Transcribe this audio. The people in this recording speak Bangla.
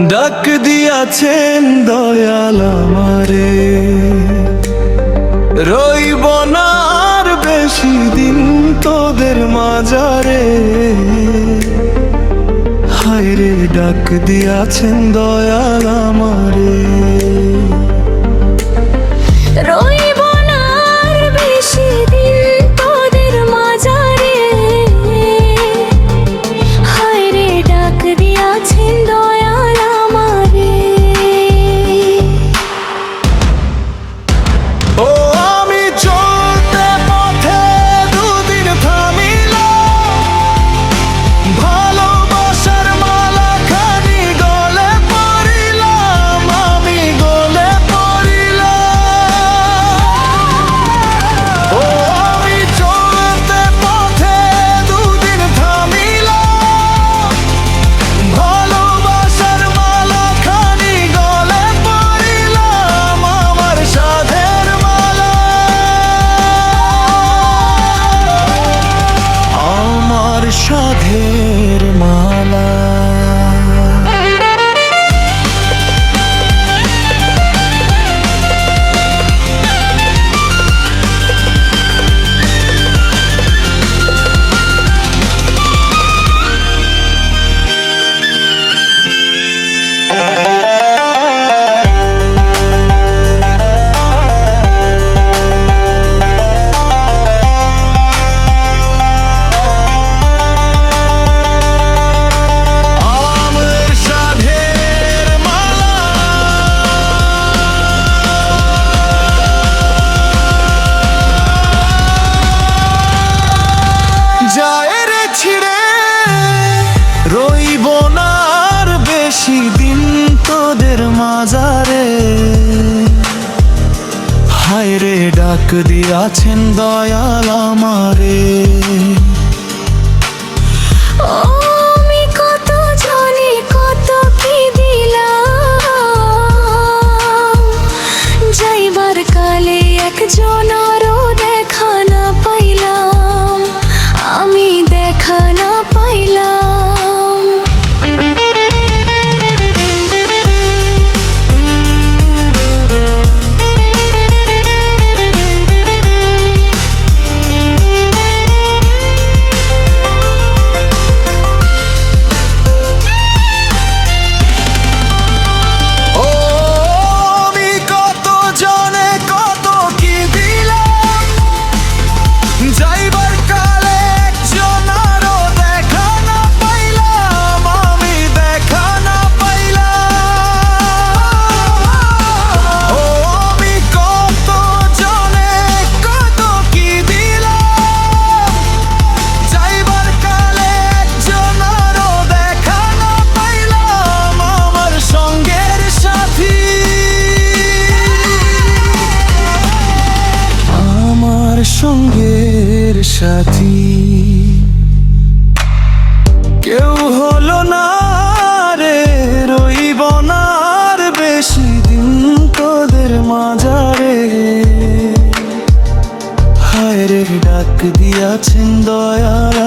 ডাক দিয়াছেন দয়াল আমারে, রইব না আর বেশি দিন তোদের মাঝারে। হায়রে ডাক দিয়াছেন দয়াল আমারে, রইব না আর বেশি দিন তোদের মাঝারে। হায়রে ডাক দিয়াছেন দয়াল আমারে। ও আমি চলতে পথে দুদিন থামিলাম, ভালোবাসার মালা খানি গলে পড়িলাম, আমি গলে পড়িলাম। ও আমি চলতে পথে দুদিন থামিলাম, ভালোবাসার মালা খানি গলে পড়িলাম, আমার সাধের মালা, আমার সাধের মালা। আমার সাধের মালা, যায় রে ছিড়ে, রইব না আর বেশি দিন তোদের মাঝারে। হায়রে ডাক দিয়াছেন দয়াল আমারে, ও আমি কত জনে কত কি দিলাম, যাইবার কালে একজনারও দেখা না পাইলাম, আমি দেখা না পাইলাম। ও আমি কত জনে কত কি দিলাম, যাইবার কালে একজনারও দেখা না পাইলাম, আমি দেখা না পাইলাম। ও আমি কত জনে কত কি দিলাম, যাইবার কালে একজনারও দেখা না পাইলাম, আমার সঙ্গের সাথী, আমার সঙ্গের সাথী। কেউ হলো না রে, রইব না আর বেশি দিন তোদের মাঝারে। হায়রে ডাক দিয়াছেন দয়াল